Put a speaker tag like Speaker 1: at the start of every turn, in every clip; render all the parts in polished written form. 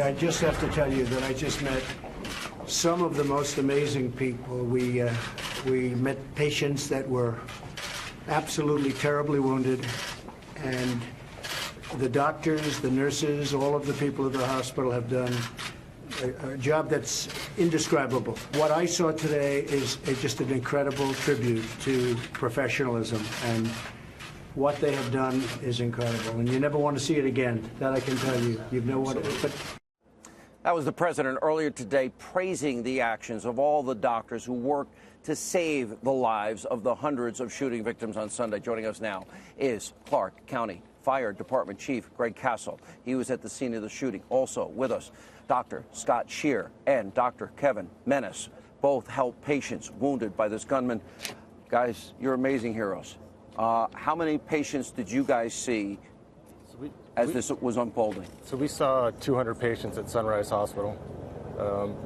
Speaker 1: I just have to tell you that I just met some of the most amazing people. We met patients that were absolutely terribly wounded, and the doctors, the nurses, all of the people at the hospital have done a job that's indescribable. What I saw today is just an incredible tribute to professionalism, and what they have done is incredible. And you never want to see it again. That I can tell you. You know what? But
Speaker 2: that was the president earlier today praising the actions of all the doctors who worked to save the lives of the hundreds of shooting victims on Sunday. Joining us now is Clark County Fire Department Chief Greg Castle. He was at the scene of the shooting. Also with us, Dr. Scott Shear and Dr. Kevin Menace. Both helped patients wounded by this gunman. Guys, you're amazing heroes. How many patients did you guys see as this was unfolding?
Speaker 3: So we saw 200 patients at Sunrise Hospital.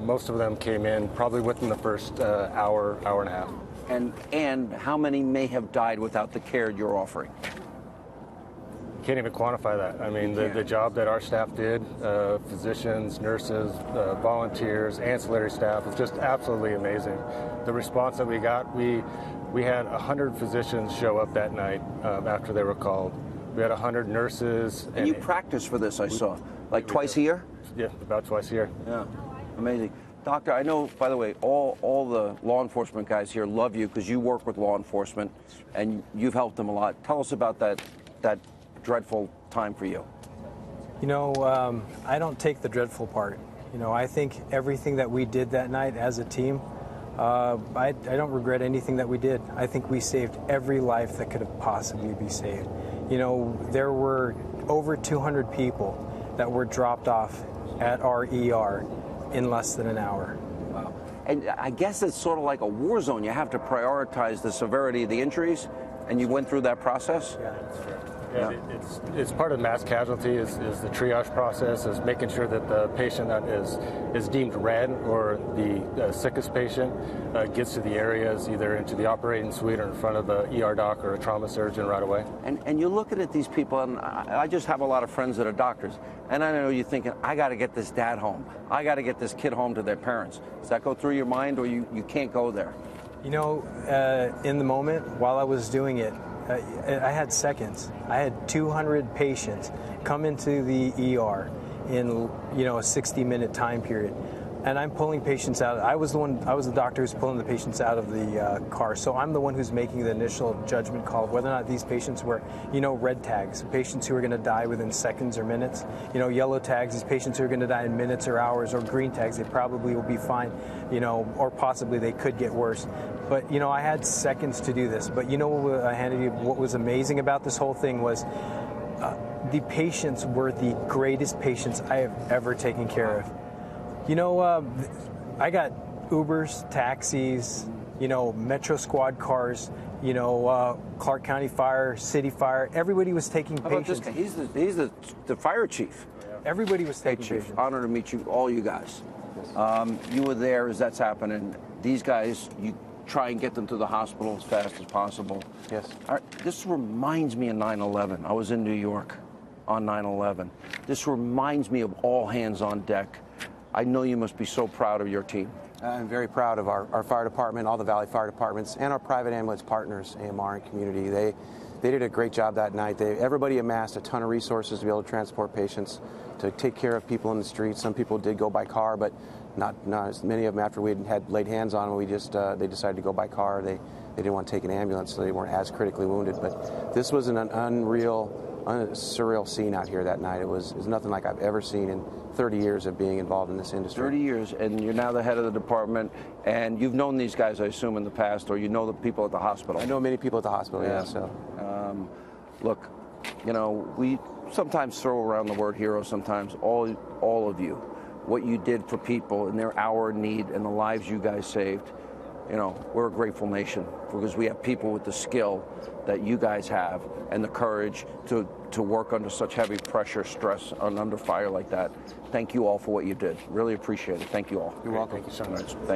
Speaker 3: Most of them came in probably within the first hour and a half.
Speaker 2: And how many may have died without the care you're offering?
Speaker 3: Can't even quantify that. I mean, the job that our staff did, physicians, nurses, volunteers, ancillary staff, was just absolutely amazing. The response that we got, we had 100 physicians show up that night after they were called. We had 100 nurses.
Speaker 2: And you practice for this, I saw, like twice a year?
Speaker 3: Yeah, about twice a year.
Speaker 2: Yeah, amazing. Doctor, I know, by the way, all the law enforcement guys here love you because you work with law enforcement and you've helped them a lot. Tell us about that dreadful time for you.
Speaker 4: You know, I don't take the dreadful part. You know, I think everything that we did that night as a team, I don't regret anything that we did. I think we saved every life that could have possibly be saved. You know, there were over 200 people that were dropped off at our ER in less than an hour.
Speaker 2: Wow. And I guess it's sort of like a war zone. You have to prioritize the severity of the injuries, and you went through that process?
Speaker 3: Yeah, that's correct. Yeah. It's part of mass casualty is the triage process, is making sure that the patient that is deemed red or the sickest patient gets to the areas, either into the operating suite or in front of the ER doc or a trauma surgeon right away.
Speaker 2: And you're looking at these people, and I just have a lot of friends that are doctors, and I know you're thinking, I got to get this dad home. I got to get this kid home to their parents. Does that go through your mind, or you can't go there?
Speaker 4: You know, in the moment, while I was doing it, I had seconds. I had 200 patients come into the ER in, you know, a 60-minute time period. And I'm pulling patients out. I was the doctor who's pulling the patients out of the car. So I'm the one who's making the initial judgment call of whether or not these patients were, you know, red tags, patients who are going to die within seconds or minutes. You know, yellow tags, these patients who are going to die in minutes or hours, or green tags, they probably will be fine, you know, or possibly they could get worse. But, you know, I had seconds to do this. But, you know, Hannity, what was amazing about this whole thing was the patients were the greatest patients I have ever taken care of. You know, I got Ubers, taxis, you know, Metro Squad cars, you know, Clark County Fire, City Fire. Everybody was taking patients.
Speaker 2: How about this guy? He's the fire chief.
Speaker 4: Everybody was taking
Speaker 2: Chief,
Speaker 4: patients.
Speaker 2: honor to meet you, all you guys. You were there as that's happening. These guys, you try and get them to the hospital as fast as possible.
Speaker 5: Yes.
Speaker 2: All right, this reminds me of 9/11. I was in New York on 9/11. This reminds me of all hands on deck. I know you must be so proud of your team.
Speaker 5: I'm very proud of our fire department, all the Valley Fire Departments, and our private ambulance partners, AMR and Community. They did a great job that night. Everybody amassed a ton of resources to be able to transport patients, to take care of people in the streets. Some people did go by car, but not as many of them after we had laid hands on them. We just they decided to go by car. They didn't want to take an ambulance, so they weren't as critically wounded. But this was an surreal scene out here that night. It was nothing like I've ever seen in 30 years of being involved in this industry.
Speaker 2: 30 years, and you're now the head of the department, and you've known these guys, I assume, in the past, or you know the people at the hospital.
Speaker 5: I know many people at the hospital, yeah. So,
Speaker 2: look, you know, we sometimes throw around the word hero. Sometimes all of you, what you did for people in their hour of need and the lives you guys saved. You know, we're a grateful nation because we have people with the skill that you guys have and the courage to work under such heavy pressure, stress, and under fire like that. Thank you all for what you did. Really appreciate it. Thank you all.
Speaker 5: You're welcome.
Speaker 3: Thank you so much.
Speaker 2: Thank you.